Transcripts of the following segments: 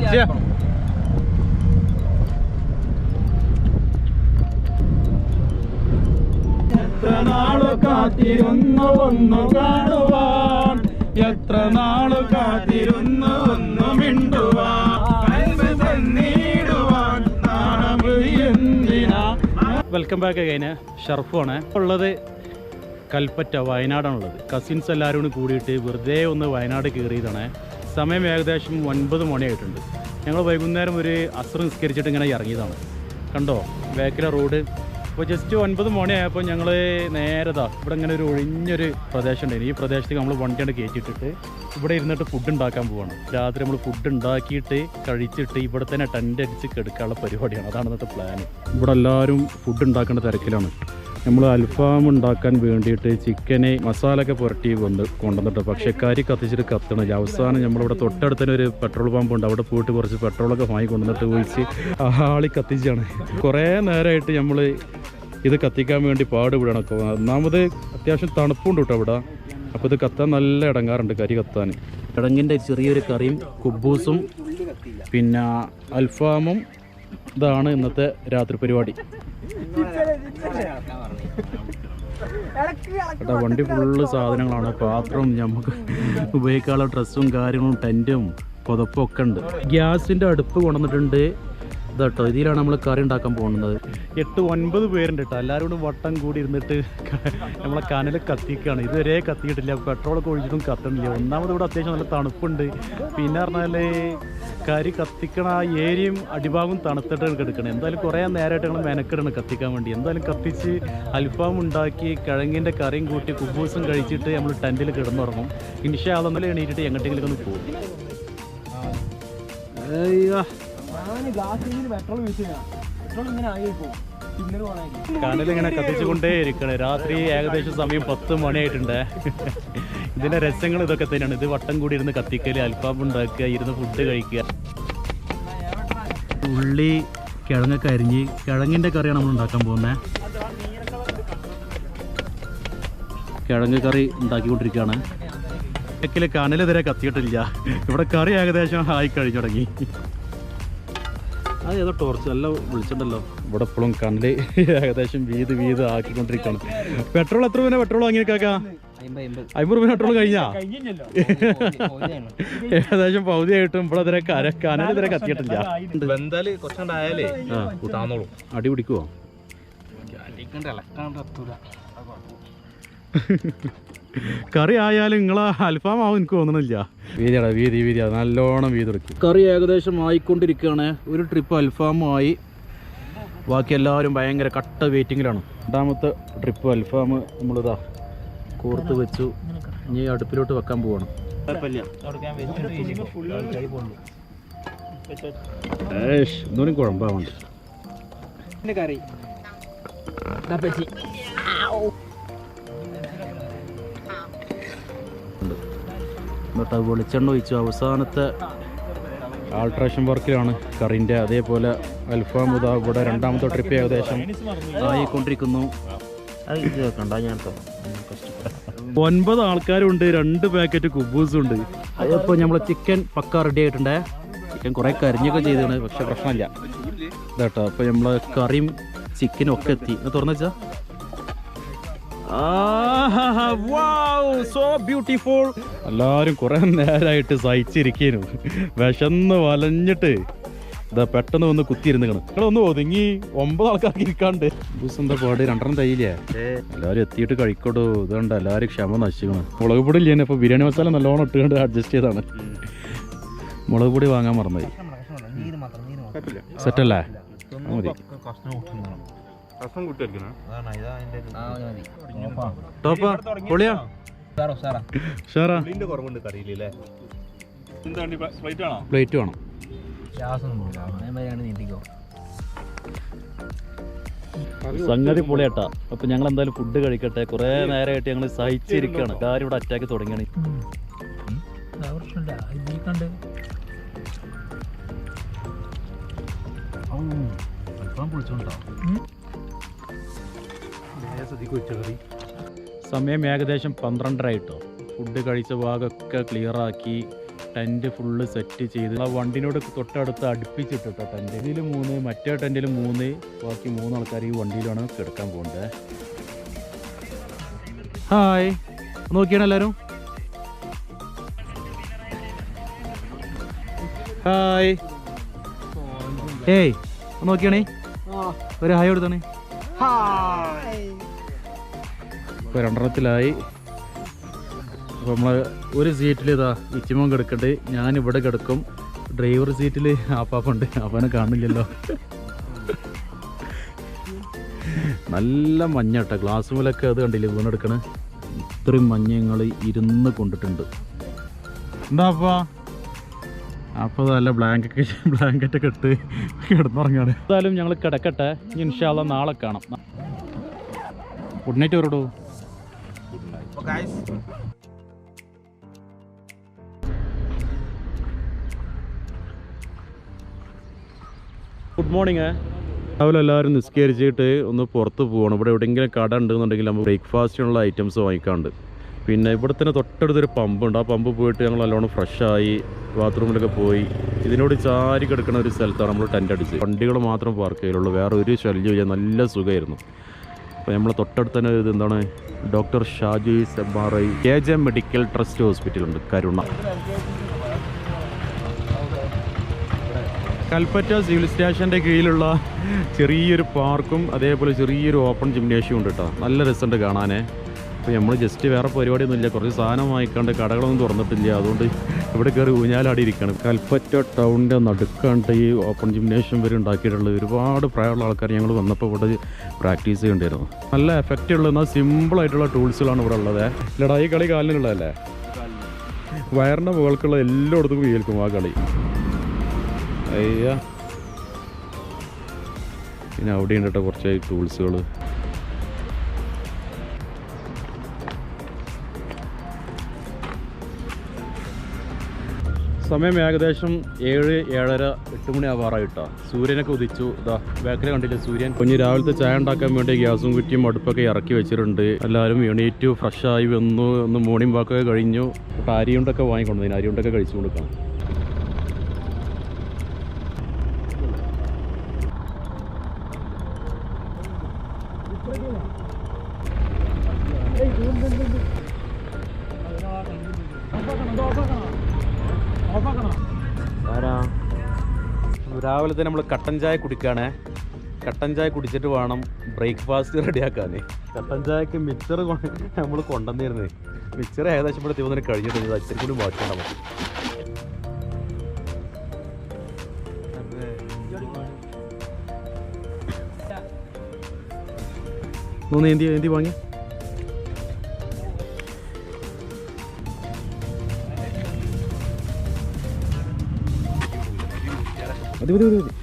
എത്ര നാള് കാത്തിരുന്നു ഒന്നു കാണുവാൻ, എത്ര നാള് കാത്തിരുന്നു ഒന്നു മിണ്ടുവാൻ. വെൽക്കം ബാക്ക് കഴിഞ്ഞ ഷർഫാണ് ഉള്ളത്. കൽപ്പറ്റ വയനാടാണുള്ളത്. കസിൻസ് എല്ലാവരും കൂടിയിട്ട് വെറുതെ ഒന്ന് വയനാട് കയറിയതാണ്. സമയം ഏകദേശം 9 മണിയായിട്ടുണ്ട്. ഞങ്ങൾ വൈകുന്നേരം ഒരു അസ്ർ നിസ്കരിച്ചിട്ട് ഇങ്ങനെ ഇറങ്ങിയതാണ്. കണ്ടോ ബാക്കിലെ റോഡ്. അപ്പോൾ ജസ്റ്റ് 9 മണിയായപ്പോൾ ഞങ്ങൾ നേരതാ ഇവിടെ ഇങ്ങനെ ഒരു ഒഴിഞ്ഞൊരു പ്രദേശം ഉണ്ടായിരുന്നു. ഈ പ്രദേശത്തേക്ക് നമ്മൾ വണ്ടിയാണ് കയറ്റിയിട്ടിട്ട് ഇവിടെ ഇരുന്നിട്ട് ഫുഡ് ഉണ്ടാക്കാൻ പോവാണ്. രാത്രി നമ്മൾ ഫുഡ് ഉണ്ടാക്കിയിട്ട് കഴിച്ചിട്ട് ഇവിടെ തന്നെ ടെൻ്റ് അടിച്ച് കിടക്കാനുള്ള പരിപാടിയാണ്. അതാണ് ഇന്നത്തെ പ്ലാൻ. ഇവിടെ എല്ലാവരും ഫുഡ് ഉണ്ടാക്കേണ്ട തിരക്കിലാണ്. നമ്മൾ അൽഫാം ഉണ്ടാക്കാൻ വേണ്ടിയിട്ട് ചിക്കന് മസാലയൊക്കെ പുരട്ടി കൊണ്ടുവന്നിട്ട് പക്ഷേ കരി കത്തിച്ചിട്ട് കത്തണില്ല. അവസാനം നമ്മളിവിടെ തൊട്ടടുത്ത് തന്നെ ഒരു പെട്രോൾ പമ്പ് ഉണ്ട്. അവിടെ പോയിട്ട് കുറച്ച് പെട്രോളൊക്കെ വാങ്ങി കൊണ്ടുവന്നിട്ട് ഒഴിച്ച് ആളി കത്തിച്ചാണ്. കുറേ നേരമായിട്ട് നമ്മൾ ഇത് കത്തിക്കാൻ വേണ്ടി പാടുപെടണം. ഒന്നാമത് അത്യാവശ്യം തണുപ്പുണ്ട് കേട്ടോ ഇവിടെ. അപ്പോൾ ഇത് കത്താൻ നല്ല ഇടങ്ങാറുണ്ട്. കരി കത്താൻ കിഴങ്ങിൻ്റെ ചെറിയൊരു കറിയും കുബൂസും പിന്നെ അൽഫാമും ഇതാണ് ഇന്നത്തെ രാത്രി പരിപാടി. കേട്ടോ വണ്ടി ഫുള്ള് സാധനങ്ങളാണ്. പാത്രവും നമുക്ക് ഉപയോഗിക്കാനുള്ള ഡ്രസ്സും കാര്യങ്ങളും ടെൻറ്റും പുതപ്പും ഒക്കെ ഉണ്ട്. ഗ്യാസിൻ്റെ അടുപ്പ് കൊണ്ടുവന്നിട്ടുണ്ട്. ഇതാട്ടോ ഇതിലാണ് നമ്മൾ കറി ഉണ്ടാക്കാൻ പോകുന്നത്. 8-9 പേരുണ്ട് കേട്ടോ. എല്ലാവരും കൂടി വട്ടം കൂടി ഇരുന്നിട്ട് നമ്മളെ കനൽ കത്തിക്കുകയാണ്. ഇതുവരെ കത്തിയിട്ടില്ല. പെട്രോളൊക്കെ ഒഴിച്ചിട്ടും കത്തണില്ല. ഒന്നാമത് ഇവിടെ അത്യാവശ്യം നല്ല തണുപ്പുണ്ട്. പിന്നെ പറഞ്ഞാൽ കരി കത്തിക്കണ ആ ഏരിയയും അടിഭാഗവും തണുത്തിട്ടാണ് കിടക്കണം. എന്തായാലും കുറേ നേരമായിട്ട് ഞങ്ങൾ മെനക്കെടാണ് കത്തിക്കാൻ വേണ്ടി. എന്തായാലും കത്തിച്ച് അൽഫാം ഉണ്ടാക്കി കിഴങ്ങിൻ്റെ കറിയും കൂട്ടി കുബൂസും കഴിച്ചിട്ട് നമ്മൾ ടെൻറ്റിൽ കിടന്നുറങ്ങും. ഇൻഷാ അല്ലാഹ് ഇന്നലെ എണീറ്റിട്ട് എങ്ങോട്ടെങ്കിലും ഒന്ന് പോകും. കനലിങ്ങനെ കത്തിച്ചുകൊണ്ടേ ഇരിക്കണേ. രാത്രി ഏകദേശം സമയം 10 മണിയായിട്ടുണ്ട്. ഇതിൻ്റെ രസങ്ങൾ ഇതൊക്കെ തന്നെയാണ്. ഇത് വട്ടം കൂടി ഇരുന്ന് കത്തിക്കൽ, അൽഫാം ഉണ്ടാക്കുക, ഇരുന്ന് ഫുഡ് കഴിക്കുക. ഉള്ളി കിഴങ്ങൊക്കെ അരിഞ്ഞ് കിഴങ്ങിൻ്റെ കറിയാണ് നമ്മൾ ഉണ്ടാക്കാൻ പോകുന്നത്. കിഴങ്ങ് കറി ഉണ്ടാക്കിക്കൊണ്ടിരിക്കുകയാണ്. കനലിതുവരെ കത്തിയിട്ടില്ല. ഇവിടെ കറി ഏകദേശം ആയി കഴിഞ്ഞു തുടങ്ങി. അത് ഏതോ ടോർച്ച് നല്ല വിളിച്ചിട്ടുണ്ടല്ലോ. ഇവിടെ എപ്പോഴും കനല് ഏകദേശം വീത് ആക്കിക്കൊണ്ടിരിക്കുകയാണ്. പെട്രോൾ എത്ര രൂപ പെട്രോൾ വാങ്ങിയേക്കാ? 50 രൂപ പെട്രോൾ കഴിഞ്ഞാ? ഏകദേശം പകുതിയായിട്ടും ഇവിടെ ഇതുവരെ കനൽ ഇതുവരെ കത്തിയിട്ടില്ല. അടി പിടിക്കുവോ? കറി ആയാലും നിങ്ങളെ അൽഫാം ആവും എനിക്ക് തോന്നണില്ല. വീതിയാടാ വീതി നല്ലോണം വീതെടുക്കും. കറി ഏകദേശം ആയിക്കൊണ്ടിരിക്കുകയാണ്. ഒരു ട്രിപ്പ് അൽഫാമുമായി. ബാക്കി എല്ലാവരും ഭയങ്കര കട്ട വെയിറ്റിങ്ങിലാണ്. രണ്ടാമത്തെ ട്രിപ്പ് അൽഫാം നമ്മളിതാ കോർത്ത് വെച്ചു. ഇനി അടുപ്പിലോട്ട് വെക്കാൻ പോവാണ്. എന്തോരം കുഴമ്പാവുണ്ട്. എന്നിട്ട് വെളിച്ചെണ്ണ ഒഴിച്ചു. അവസാനത്തെ ആൾട്രേഷൻ വർക്കിലാണ് കറിൻ്റെ. അതേപോലെ അൽഫാം ഇതാ ഇവിടെ രണ്ടാമത്തെ ട്രിപ്പ് ഏകദേശം ആയിക്കൊണ്ടിരിക്കുന്നു. 9 ആൾക്കാരുണ്ട്. 2 പാക്കറ്റ് കുബൂസും ഉണ്ട്. അതിപ്പോൾ നമ്മൾ ചിക്കൻ പക്ക റെഡി ആയിട്ടുണ്ടേ. ചിക്കൻ കുറേ കരിഞ്ഞൊക്കെ ചെയ്തതാണ്, പക്ഷെ പ്രശ്നമില്ല ഇതാട്ടോ. അപ്പോൾ നമ്മൾ കറിയും ചിക്കനും ഒക്കെ എത്തി. തുറന്നു വെച്ചാൽ എല്ലാവരും കുറെ നേരമായിട്ട് സഹിച്ചിരിക്കുന്നു. വിശന്ന് വലഞ്ഞിട്ട് ഇതാ പെട്ടെന്ന് വന്ന് കുത്തിയിരുന്നിക്കണം. നിങ്ങളൊന്ന് ഒതുങ്ങി 9 ആൾക്കാർക്ക് ഇരിക്കാണ്ട്. ബൂസ് എന്താ പാട്? 2 തൈയില്ലേ? എല്ലാവരും എത്തിയിട്ട് കഴിക്കോടോ. ഇതുകൊണ്ട് എല്ലാവരും ക്ഷമ നശിക്കണം. മുളക് പൊടി ഇല്ലേ? ഇപ്പോൾ ബിരിയാണി മസാല നല്ലോണം ഇട്ടുകൊണ്ട് അഡ്ജസ്റ്റ് ചെയ്താണ്. മുളക് പൊടി വാങ്ങാൻ മറന്നുപോയി. സെറ്റല്ലേ? മതി. പ്ലേറ്റ് വേണം. സംഗതി പൊളിയാട്ടാ. അപ്പൊ ഞങ്ങൾ എന്തായാലും ഫുഡ് കഴിക്കട്ടെ. കുറെ നേരമായിട്ട് ഞങ്ങൾ സഹിച്ചിരിക്കുകയാണ്. എല്ലാവരും ഇവിടെ അറ്റാക്ക് തുടങ്ങിയാണ്. സമയം ഏകദേശം 12:30 ആയിട്ടോ. ഫുഡ് കഴിച്ച ഭാഗമൊക്കെ ക്ലിയറാക്കി ടെൻറ്റ് ഫുള്ള് സെറ്റ് ചെയ്ത് ആ വണ്ടിനോട് തൊട്ടടുത്ത് അടുപ്പിച്ചിട്ടോ ടെൻറ്റ്. ഇതിൽ 3, മറ്റേ ടെൻറ്റിൽ 3, ബാക്കി 3 ആൾക്കാർ ഈ വണ്ടിയിലാണ് കിടക്കാൻ പോകുന്നത്. ഹായ്, നോക്കിയാണ് എല്ലാവരും. ഹായ്, ഏയ് നോക്കിയാണേ, ഒരു ഹായ് കൊടുത്താണേ. ഇപ്പോൾ 2 അപ്പോൾ നമ്മൾ ഒരു സീറ്റിൽ ഇതാ ഇച്ചിമോൻ കിടക്കണ്ട്, ഞാനിവിടെ കിടക്കും. ഡ്രൈവർ സീറ്റിൽ ആപ്പാപ്പുണ്ട്, ആപ്പാനെ കാണില്ലല്ലോ. നല്ല മഞ്ഞ കേട്ടോ, ഗ്ലാസ് മൂലൊക്കെ അത് കണ്ടില്ലേ വീണെടുക്കണേ. ഇത്രയും മഞ്ഞ ഞങ്ങൾ ഇരുന്ന് കൊണ്ടിട്ടുണ്ട്. എന്താ അപ്പോൾ നല്ല ബ്ലാങ്കറ്റൊക്കെ ഇട്ട് കിടന്നുറങ്ങാണ്. എന്തായാലും ഞങ്ങൾ കിടക്കട്ടെ, ഇൻഷാ അല്ലാഹ് നാളെ കാണാം. ഗുഡ് നൈറ്റ് വരടോ. Good morning. രാവിലെ എല്ലാവരും നിസ്കരിച്ചിട്ട് ഒന്ന് പുറത്ത് പോകണം. ഇവിടെ എവിടെയെങ്കിലും കട ഉണ്ടെന്നുണ്ടെങ്കിൽ നമ്മൾ ബ്രേക്ക്ഫാസ്റ്റിനുള്ള ഐറ്റംസ് വാങ്ങിക്കാണ്ട്. പിന്നെ ഇവിടെ തന്നെ തൊട്ടടുത്തൊരു പമ്പുണ്ട്. ആ പമ്പ് പോയിട്ട് ഞങ്ങൾ നല്ലോണം ഫ്രഷായി ബാത്റൂമിലൊക്കെ പോയി ഇതിനോട് ചാരി കിടക്കുന്ന ഒരു സ്ഥലത്താണ് നമ്മൾ ടെൻ്റ് അടിച്ച്. വണ്ടികൾ മാത്രം പാർക്ക് ചെയ്യലുള്ളൂ, വേറെ ഒരു ശല്യം ചെയ്യാൻ നല്ല സുഖമായിരുന്നു. അപ്പോൾ നമ്മൾ തൊട്ടടുത്ത് തന്നെ ഇത് എന്താണ് doctor Shaji's MRI KJ medical trust ഹോസ്പിറ്റലുണ്ട്, കരുണ. കൽപ്പറ്റ സിവിൽ സ്റ്റേഷൻ്റെ കീഴിലുള്ള ചെറിയൊരു പാർക്കും അതേപോലെ ചെറിയൊരു ഓപ്പൺ ജിംനേഷ്യം ഉണ്ട് കേട്ടോ. നല്ല രസമുണ്ട് കാണാനേ. അപ്പോൾ നമ്മൾ ജസ്റ്റ് വേറെ പരിപാടിയൊന്നുമില്ല, കുറച്ച് സാധനം വാങ്ങിക്കാണ്ട്, കടകളൊന്നും തുറന്നിട്ടില്ല, അതുകൊണ്ട് ഇവിടെ കയറി ഊഞ്ഞാലാടി ഇരിക്കുകയാണ്. കൽപ്പറ്റ ടൗണിൻ്റെ നടുക്കാണ്ട് ഈ ഓപ്പൺ ജിംനേഷ്യം വരെ ഉണ്ടാക്കിയിട്ടുള്ളത്. ഒരുപാട് പ്രായമുള്ള ആൾക്കാർ ഞങ്ങൾ വന്നപ്പോൾ ഇവിടെ പ്രാക്ടീസ് ചെയ്യേണ്ടിയിരുന്നു. നല്ല എഫക്റ്റ് ഉള്ള എന്നാൽ സിമ്പിളായിട്ടുള്ള ടൂൾസുകളാണ് ഇവിടെ ഉള്ളത്. ഇല്ലടാ, ഈ കളി കാലിനുള്ളതല്ലേ, വയറിൻ്റെ മുകൾക്കുള്ള എല്ലായിടത്തും കേൾക്കും ആ കളി. അയ്യ, പിന്നെ അവിടെ ഉണ്ട് കേട്ടോ കുറച്ച് ടൂൾസുകൾ. സമയം ഏകദേശം 7, 7:30, 8 മണി ആവാറായിട്ടാ. സൂര്യനൊക്കെ ഉദിച്ചു. ഇതാ ബാക്കിൽ കണ്ടില്ലേ സൂര്യൻ. കുഞ്ഞ് രാവിലത്തെ ചായ ഉണ്ടാക്കാൻ വേണ്ടി ഗ്യാസും കുറ്റിയും അടുപ്പൊക്കെ ഇറക്കി വെച്ചിട്ടുണ്ട്. എല്ലാവരും എണീറ്റു ഫ്രഷായി വന്നു. ഒന്ന് മോർണിംഗ് വാക്കൊക്കെ കഴിഞ്ഞു. അപ്പോൾ അരിയുണ്ടൊക്കെ വാങ്ങിക്കൊണ്ടു, അരിയുണ്ടൊക്കെ കഴിച്ചു കൊടുക്കണം. രാവിലെ തന്നെ നമ്മൾ കട്ടൻ ചായ കുടിക്കുകയാണ്. കട്ടൻ ചായ കുടിച്ചിട്ട് വേണം ബ്രേക്ക്ഫാസ്റ്റ് റെഡിയാക്കാൻ. കട്ടൻ ചായക്ക് മിക്സർ നമ്മൾ കൊണ്ടുവന്നിരുന്നത്. മിക്സർ ഏകദേശം ഇവിടെ തീവ്രം കഴിഞ്ഞിട്ടുണ്ട്, അച്ഛനും കൂടി ബാക്കിയുണ്ടാവും. എന്തി വാങ്ങി മതി മതി മതി.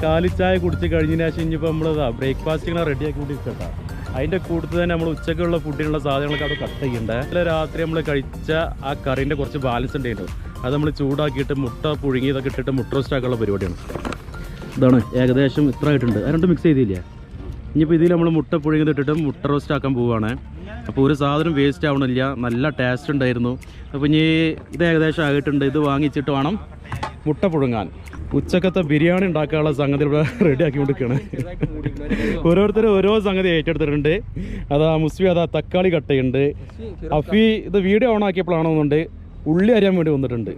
കാലിച്ചായ കുടിച്ച് കഴിഞ്ഞതിന് ശേഷം ഇനിയിപ്പോൾ നമ്മളിതാ ബ്രേക്ക്ഫാസ്റ്റ് ഇങ്ങനെ റെഡിയാക്കി കൂടി കേട്ടോ. അതിൻ്റെ കൂട്ടത്തിൽ തന്നെ നമ്മൾ ഉച്ചക്കുള്ള ഫുഡിനുള്ള സാധനങ്ങളൊക്കെ അവിടെ കട്ട് ചെയ്യണ്ടേ. രാത്രി നമ്മൾ കഴിച്ച ആ കറീൻ്റെ കുറച്ച് ബാലൻസ് ഉണ്ടായിരുന്നു, അത് നമ്മൾ ചൂടാക്കിയിട്ട് മുട്ട പുഴുങ്ങിയതൊക്കെ ഇട്ടിട്ട് മുട്ട റോസ്റ്റ് ആക്കാനുള്ള പരിപാടിയാണ്. ഇതാണ് ഏകദേശം ഇത്ര ആയിട്ടുണ്ട്. അതിനോട്ട് മിക്സ് ചെയ്തില്ല. ഇനിയിപ്പോൾ ഇതിൽ നമ്മൾ മുട്ട പുഴുങ്ങിയിട്ടിട്ട് മുട്ട റോസ്റ്റ് ആക്കാൻ പോവുകയാണ്. അപ്പോൾ ഒരു സാധനം വേസ്റ്റ് ആവണില്ല, നല്ല ടേസ്റ്റ് ഉണ്ടായിരുന്നു. അപ്പോൾ ഇനി ഇത് ഏകദേശം ആയിട്ടുണ്ട്. ഇത് വാങ്ങിച്ചിട്ട് വേണം മുട്ട പുഴുങ്ങാൻ. ഉച്ചക്കത്തെ ബിരിയാണി ഉണ്ടാക്കാനുള്ള സംഗതി ഇവിടെ റെഡി ആക്കിക്കൊണ്ടിരിക്കുകയാണ്. ഓരോരുത്തരും ഓരോ സംഗതി ഏറ്റെടുത്തിട്ടുണ്ട്. അതാ മുസ്ഫി അതാ തക്കാളി കട്ട് ചെയ്യുന്നുണ്ട്. അഫി ഇത് വീഡിയോ ഓൺ ആക്കിയപ്പോഴാണെന്നുണ്ട് ഉള്ളി അരിയാൻ വേണ്ടി വന്നിട്ടുണ്ട്.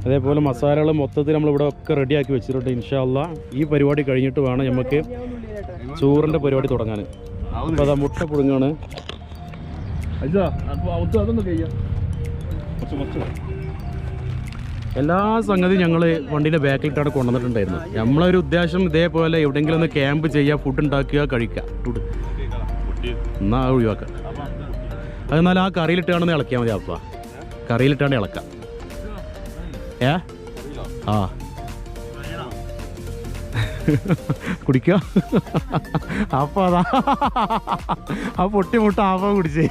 അതേപോലെ മസാലകൾ മൊത്തത്തിൽ നമ്മളിവിടെ ഒക്കെ റെഡിയാക്കി വെച്ചിട്ടുണ്ട്. ഇൻഷാ അല്ലാഹ് ഈ പരിപാടി കഴിഞ്ഞിട്ട് വേണം നമുക്ക് ചോറിൻ്റെ പരിപാടി തുടങ്ങാൻ. അപ്പോൾ അതാ മുട്ട പുഴുങ്ങാണ്. എല്ലാ സംഗതിയും ഞങ്ങൾ വണ്ടീൻ്റെ ബാക്കിലിട്ടാണ് കൊണ്ടുവന്നിട്ടുണ്ടായിരുന്നു. നമ്മളൊരു ഉദ്ദേശം ഇതേപോലെ എവിടെയെങ്കിലും ഒന്ന് ക്യാമ്പ് ചെയ്യുക, ഫുഡ് ഉണ്ടാക്കുക, കഴിക്കുക, എന്നാൽ ഒഴിവാക്കുക. അതെന്നാൽ ആ കറിയിലിട്ടാണെന്ന് ഇളക്കിയാൽ മതി. അപ്പ കറിയിലിട്ടാണ് ഇളക്കാം. ആ കുടിക്കുക. അപ്പോൾ അതാ ആ പൊട്ടി മുട്ട ആപ്പ കുടിച്ചേ.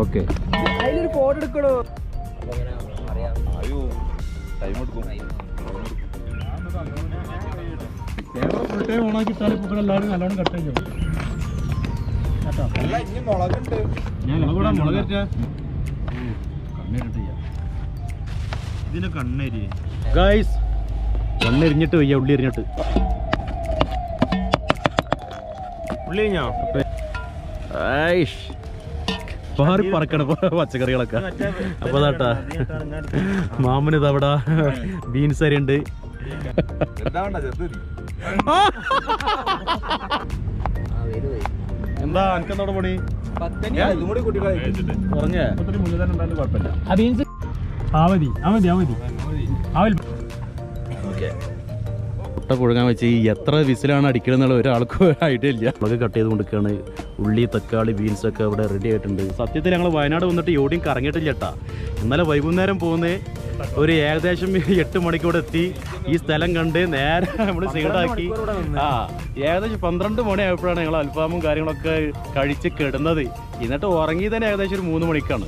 ഓക്കെ അതിലൊരു ഫോട്ടോ എടുക്കണോ? ഫുൾ ടൈം ഓണാക്കിട്ടാൽ ഇപ്പോൾ എല്ലാവരും നല്ലോണം കട്ട് ചെയ്യും. ഇതിന് കണ്ണരി ഗൈസ്, കണ്ണെരിഞ്ഞിട്ട് വയ്യ, ഉള്ളി എരിഞ്ഞിട്ട് ഉള്ളി കഴിഞ്ഞോ? പാറി പറക്കണ പച്ചക്കറികളൊക്കെ. അപ്പൊ അതാട്ടാ മാമന് ഇതവിടെ ബീൻസ് അരി ഉണ്ട്. എന്താ എനിക്കെന്തോടെ പണി പറഞ്ഞേ? മുട്ട പുഴുങ്ങാൻ വെച്ച് എത്ര വിസിലാണ് അടിക്കണമെന്നുള്ള ഒരാൾക്കും ഐഡിയ ഇല്ല. നമുക്ക് കട്ട് ചെയ്ത് കൊടുക്കുകയാണ്. ഉള്ളി, തക്കാളി, ബീൻസ് ഒക്കെ ഇവിടെ റെഡി ആയിട്ടുണ്ട്. സത്യത്തിൽ ഞങ്ങൾ വയനാട് വന്നിട്ട് എവിടെയും കറങ്ങിയിട്ടില്ല കേട്ടാ. ഇന്നലെ വൈകുന്നേരം പോകുന്നേ ഒരു ഏകദേശം 8 മണിക്കൂടെ എത്തി. ഈ സ്ഥലം കണ്ട് നേരെ നമ്മൾ സൈഡാക്കി. ഏകദേശം 12 മണിയായപ്പോഴാണ് ഞങ്ങൾ അൽഫാമും കാര്യങ്ങളൊക്കെ കഴിച്ച് കിടന്നത്. എന്നിട്ട് ഉറങ്ങി തന്നെ ഏകദേശം ഒരു 3 മണിക്കാണ്.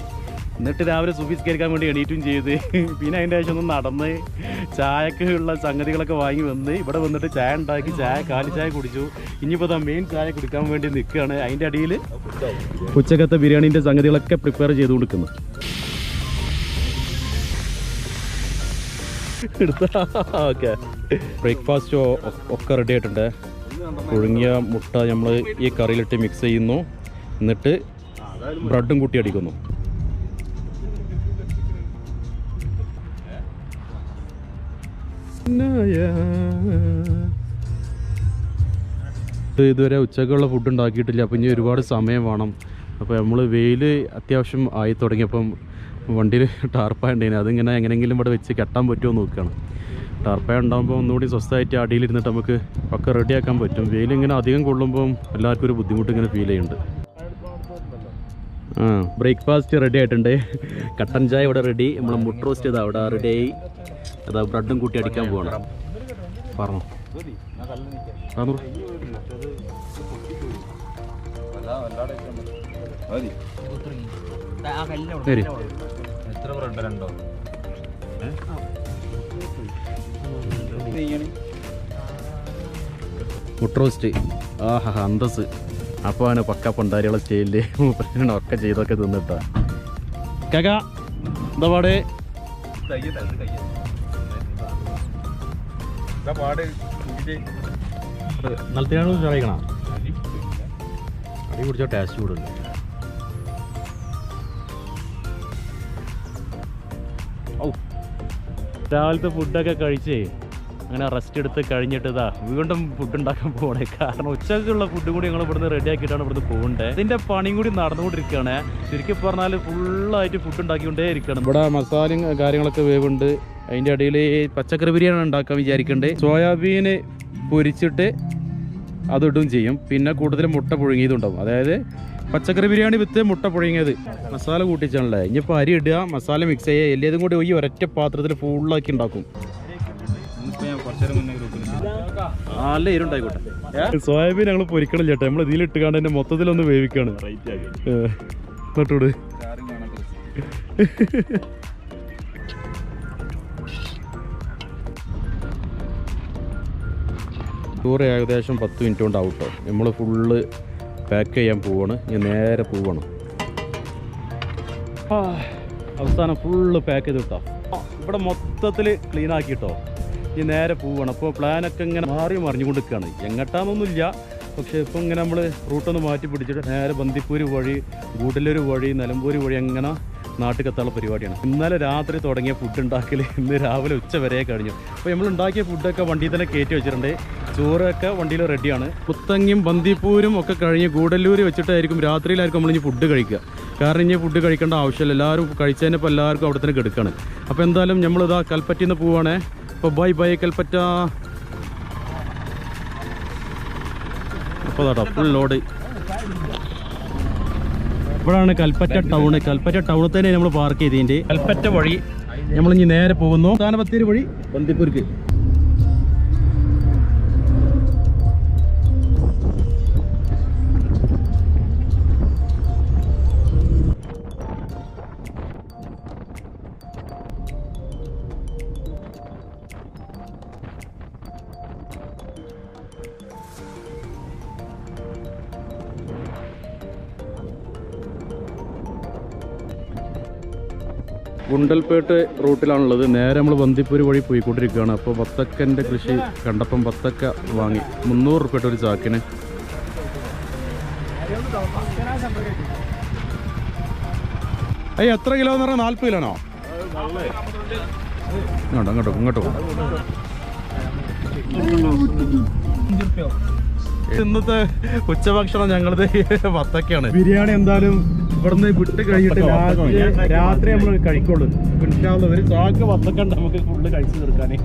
എന്നിട്ട് രാവിലെ സുഫീസ്കരിക്കാൻ വേണ്ടി എണീറ്റും ചെയ്ത് പിന്നെ അതിൻ്റെ ശേഷം ഒന്ന് നടന്ന് ചായക്ക് ഉള്ള സംഗതികളൊക്കെ വാങ്ങി വന്ന് ഇവിടെ വന്നിട്ട് ചായ ഉണ്ടാക്കി കാലി ചായ കുടിച്ചു. ഇനിയിപ്പോൾ മെയിൻ ചായ കുടിക്കാൻ വേണ്ടി നിൽക്കുകയാണ്. അതിൻ്റെ അടിയിൽ ഉച്ചക്കത്തെ ബിരിയാണീൻ്റെ സംഗതികളൊക്കെ പ്രിപ്പയർ ചെയ്ത് കൊടുക്കുന്നു. ഓക്കെ, ബ്രേക്ക്ഫാസ്റ്റ് ഒക്കെ റെഡി ആയിട്ടുണ്ട്. പുഴുങ്ങിയ മുട്ട നമ്മൾ ഈ കറിയിലിട്ട് മിക്സ് ചെയ്യുന്നു. എന്നിട്ട് ബ്രെഡും കൂട്ടി അടിക്കുന്നു. ഇതുവരെ ഉച്ചക്കുള്ള ഫുഡ് ഉണ്ടാക്കിയിട്ടില്ല. അപ്പം ഇനി ഒരുപാട് സമയം വേണം. അപ്പോൾ നമ്മൾ വെയിൽ അത്യാവശ്യം ആയി തുടങ്ങിയപ്പം വണ്ടിയിൽ ടാർപ്പായ ഉണ്ടായിരുന്നു. അതിങ്ങനെ എങ്ങനെയെങ്കിലും ഇവിടെ വെച്ച് കെട്ടാൻ പറ്റുമോ നോക്കുകയാണ്. ടാർപ്പായ ഉണ്ടാകുമ്പോൾ ഒന്നുകൂടി സ്വസ്ഥമായിട്ട് അടിയിലിരുന്നിട്ട് നമുക്ക് ഒക്കെ റെഡിയാക്കാൻ പറ്റും. വെയിലിങ്ങനെ അധികം കൊള്ളുമ്പം എല്ലാവർക്കും ഒരു ബുദ്ധിമുട്ട് ഇങ്ങനെ ഫീൽ ചെയ്യുന്നുണ്ട്. ബ്രേക്ക്ഫാസ്റ്റ് റെഡി ആയിട്ടുണ്ട്. കട്ടൻ ചായ ഇവിടെ റെഡി. നമ്മൾ മുട്ട റോസ്റ്റ് ചെയ്താൽ അവിടെ റെഡിയായി. അതാ ബ്രെഡും കൂട്ടി അടിക്കാൻ പോവാണ്. പറഞ്ഞോ മുട്ട റോസ്റ്റ്. ആഹാ അന്തസ്. അപ്പോൾ ആണ് പക്ക പണ്ടാരികളെ സ്റ്റൈലില് ഒക്കെ ചെയ്തൊക്കെ തിന്നിട്ടാ. കാക്കാ എന്താ പാട്? നിലത്തിനാണ് കഴിക്കണം. അടി കുടിച്ചാൽ ടേസ്റ്റ് കൂടുതൽ. ഓ, രാവിലത്തെ ഫുഡൊക്കെ കഴിച്ചേ അങ്ങനെ റെസ്റ്റ് എടുത്ത് കഴിഞ്ഞിട്ട് ഇതാ വീണ്ടും ഫുഡ് ഉണ്ടാക്കാൻ പോകണേ. കാരണം ഉച്ചക്കുള്ള ഫുഡ് കൂടി ഞങ്ങൾ ഇവിടുന്ന് റെഡി ആക്കിയിട്ടാണ് ഇവിടുന്ന് പോകേണ്ടത്. ഇതിൻ്റെ പണിയും കൂടി നടന്നുകൊണ്ടിരിക്കുകയാണ്. ചുരുക്കി പറഞ്ഞാൽ ഫുള്ളായിട്ട് ഫുഡ് ഉണ്ടാക്കിക്കൊണ്ടേ ഇരിക്കണം. ഇവിടെ മസാലയും കാര്യങ്ങളൊക്കെ വേവുണ്ട്. അതിൻ്റെ ഇടയിൽ പച്ചക്കറി ബിരിയാണി ഉണ്ടാക്കാൻ വിചാരിക്കുന്നുണ്ട്. സോയാബീന് പൊരിച്ചിട്ട് അതിടും ചെയ്യും. പിന്നെ കൂടുതൽ മുട്ട പുഴുങ്ങിയതുണ്ടാവും. അതായത് പച്ചക്കറി ബിരിയാണി വിത്ത് മുട്ട പുഴുങ്ങിയത് മസാല കൂട്ടിച്ചാണല്ലേ. ഇനിയിപ്പോൾ അരി ഇടുക, മസാല മിക്സ് ചെയ്യുക, എല്ലാതും കൂടി ഈ ഒരൊറ്റ പാത്രത്തിൽ ഫുള്ളാക്കി ഉണ്ടാക്കും. നല്ല എരുണ്ടായിക്കോട്ടെ. സോയാബീൻ ഞങ്ങൾ പൊരിക്കണം ചേട്ടാ. നമ്മൾ ഇതിലിട്ട് കാണാൻ തന്നെ മൊത്തത്തിലൊന്ന് വേവിക്കാണ്. നട്ടോട് ചോറ് ഏകദേശം 10 മിനിറ്റ് കൊണ്ട് ഔട്ടോ. നമ്മൾ ഫുള്ള് പാക്ക് ചെയ്യാൻ പോവാണ്. ഞാൻ നേരെ പോവാണ്. അവസാനം ഫുള്ള് പാക്ക് ചെയ്ത് കിട്ടോ. ഇവിടെ മൊത്തത്തിൽ ക്ലീൻ ആക്കിട്ടോ ഈ നേരെ പോവാണ്. അപ്പോൾ പ്ലാനൊക്കെ ഇങ്ങനെ മാറി മറിഞ്ഞുകൊണ്ട് നിൽക്കുകയാണ്. എങ്ങോട്ടാണെന്നൊന്നുമില്ല. പക്ഷേ ഇപ്പോൾ ഇങ്ങനെ നമ്മൾ റൂട്ടൊന്ന് മാറ്റി പിടിച്ചിട്ട് നേരെ ബന്ദിപ്പൂര് വഴി, ഗൂഡല്ലൂർ വഴി, നിലമ്പൂർ വഴി അങ്ങനെ നാട്ടിൽ എത്താനുള്ള പരിപാടിയാണ്. ഇന്നലെ രാത്രി തുടങ്ങിയ ഫുഡ് ഉണ്ടാക്കൽ ഇന്ന് രാവിലെ ഉച്ച വരെ കഴിഞ്ഞു. അപ്പോൾ നമ്മൾ ഉണ്ടാക്കിയ ഫുഡൊക്കെ വണ്ടിയിൽ തന്നെ കയറ്റി വെച്ചിട്ടുണ്ട്. ചോറൊക്കെ വണ്ടിയിൽ റെഡിയാണ്. പുത്തങ്ങിയും ബന്ദിപ്പൂരും ഒക്കെ കഴിഞ്ഞ് ഗൂഡല്ലൂർ വെച്ചിട്ടായിരിക്കും രാത്രിയിലായിരിക്കും നമ്മളിനി ഫുഡ് കഴിക്കുക. കാരണം ഇനി ഫുഡ് കഴിക്കേണ്ട ആവശ്യമില്ല. എല്ലാവരും കഴിച്ചതിനിപ്പോൾ എല്ലാവർക്കും അവിടെ തന്നെ കിടക്കുകയാണ്. അപ്പോൾ എന്തായാലും നമ്മളിതാ കൽപ്പറ്റയിൽ നിന്ന് പോവുകയാണേ. അപ്പോൾ ബൈ കൽപ്പറ്റ. അപ്പോൾ അതാ ഫുൾ ലോഡ്. ഇവിടാണ് കൽപ്പറ്റ ടൗണ്. കൽപ്പറ്റ ടൗണിൽ തന്നെ നമ്മൾ പാർക്ക് ചെയ്തതിൻ്റെ കൽപ്പറ്റ വഴി നമ്മളിനി നേരെ പോകുന്നു താനപത്തേരി വഴി ബന്ദിപ്പൂർക്ക്. ഗുണ്ടൽപേട്ട് റൂട്ടിലാണുള്ളത്. നേരെ നമ്മൾ ബന്ദിപ്പൂര് വഴി പോയിക്കൊണ്ടിരിക്കുകയാണ്. അപ്പോൾ ബത്തക്കൻ്റെ കൃഷി കണ്ടപ്പം ബത്തക്ക വാങ്ങി 300 റുപ്യ ഒരു ചാക്കിന്. എത്ര കിലോ എന്ന് പറഞ്ഞാൽ 40 കിലോണോ? അങ്ങോട്ടോ ഇങ്ങോട്ടോ. ഇന്നത്തെ ഉച്ചഭക്ഷണം ഞങ്ങളത് ബത്തക്കയാണ്. ബിരിയാണി എന്തായാലും ഇവിടുന്ന് വിട്ട് കഴിഞ്ഞിട്ട് രാത്രി നമ്മൾ കഴിക്കുള്ളൂ. ഒരു ചാക്ക് ബത്തക്കണ്ട് നമുക്ക് ഫുള്ള് കഴിച്ചു തീർക്കാനേ.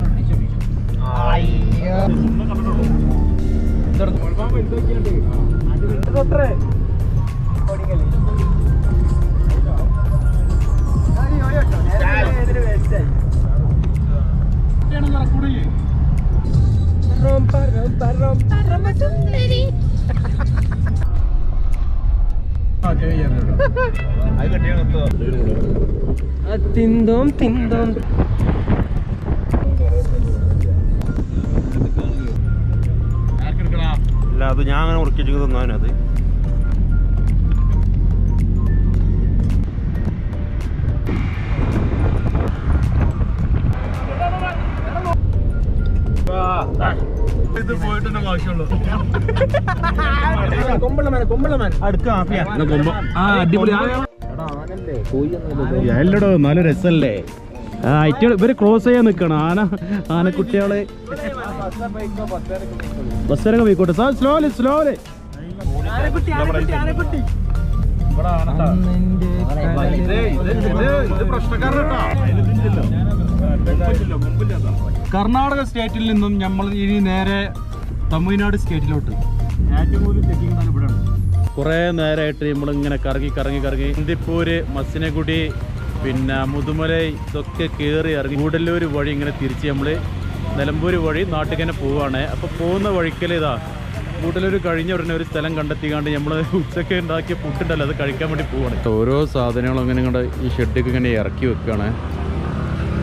തിന്തോം തിന്തോം അല്ല അത് ഞാൻ അങ്ങനെ ഉറക്കിട്ട് തന്നവനത്. ഇത് പോയിട്ട് ആവശ്യമുള്ളൂ. എല്ലടോ നല്ല രസല്ലേ. ഇവര് ക്രോസ് ചെയ്യാൻ നിക്കണം. ആനക്കുട്ടികളെ ബസ്സരൊക്കെ പോയിക്കോട്ടെ. Slowly slowly. കർണാടക സ്റ്റേറ്റിൽ നിന്നും നമ്മൾ ഇനി നേരെ തമിഴ്നാട് സ്റ്റേറ്റിലോട്ട്. ഏറ്റവും കൂടുതൽ ചെക്കിംഗ് ഇവിടെയാണ്. കുറേ നേരമായിട്ട് നമ്മളിങ്ങനെ കറങ്ങി ബന്ദിപ്പൂര്, മസിനഗുഡി, പിന്നെ മുതുമലൈ ഇതൊക്കെ കയറി ഇറങ്ങി ഗൂഡല്ലൂർ വഴി ഇങ്ങനെ തിരിച്ച് നമ്മൾ നിലമ്പൂർ വഴി നാട്ടിൽ തന്നെ പോവുകയാണ്. അപ്പോൾ പോകുന്ന വഴിക്കൽ ഇതാ ഗൂഡല്ലൂർ കഴിഞ്ഞ ഉടനെ ഒരു സ്ഥലം കണ്ടെത്തിക്കാണ്ട് നമ്മൾ ഉച്ചയ്ക്ക് ഉണ്ടാക്കിയ ഫുഡുണ്ടല്ലോ അത് കഴിക്കാൻ വേണ്ടി പോവുകയാണ്. ഓരോ സാധനങ്ങളും അങ്ങനെ ഇങ്ങോട്ട് ഈ ഷെഡിലേക്ക് ഇങ്ങനെ ഇറക്കി വെക്കുകയാണ്.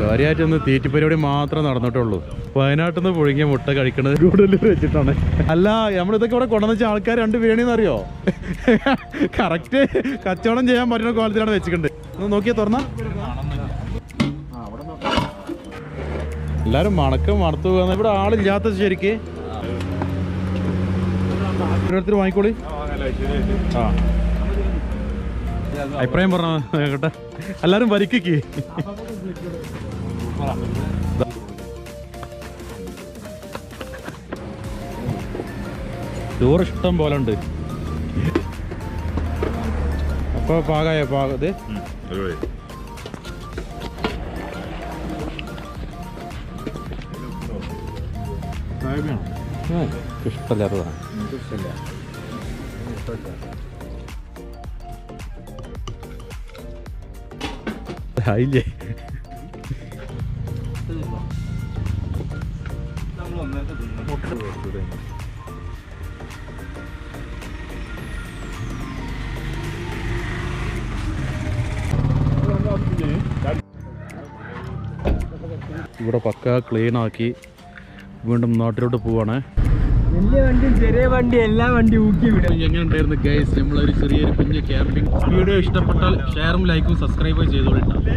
കാര്യമായിട്ടൊന്ന് തീറ്റി പരിപാടി മാത്രമേ നടന്നിട്ടുള്ളൂ. വയനാട്ടിൽ നിന്ന് പുഴുങ്ങിയ മുട്ട കഴിക്കണത് ഗൂഡല്ലൂർ വെച്ചിട്ടാണ്. അല്ല നമ്മളിതൊക്കെ ഇവിടെ കൊണ്ടുവന്ന് വെച്ച ആൾക്കാർ 2 ബിരിയാണിന്നറിയോ? കറക്റ്റ് കച്ചവടം ചെയ്യാൻ പറ്റുന്ന കോലത്തിലാണ് വെച്ചിട്ടുണ്ട്. ഒന്ന് നോക്കിയാ തുറന്ന എല്ലാരും മണത്തു പോകുന്ന. ഇവിടെ ആളില്ലാത്ത ശരിക്ക് ഓരോരുത്തർ വാങ്ങിക്കോളി. ആ അഭിപ്രായം പറഞ്ഞ കേട്ടെ. എല്ലാരും വരിക്കേ. ചോറ് ഇഷ്ടം പോലെ ഉണ്ട്. അപ്പൊ പാകായ പാകത് ഇഷ്ടമില്ലാത്തതാണ്. ആയില്ലേ? ഇവിടെ പക്ക ക്ലീൻ ആക്കി വീണ്ടും നാട്ടിലോട്ട് പോവാണ്. വലിയ വണ്ടിയും ചെറിയ വണ്ടി എല്ലാ വണ്ടി ഊക്കി വിടും. എങ്ങനെ ഉണ്ടായിരുന്നു ഗൈസ്? നമ്മളൊരു ചെറിയൊരു കുഞ്ഞ് ക്യാമ്പിംഗ് വീഡിയോ ഇഷ്ടപ്പെട്ടാൽ ഷെയറും ലൈക്കും സബ്സ്ക്രൈബും ചെയ്തോളിട്ടാ.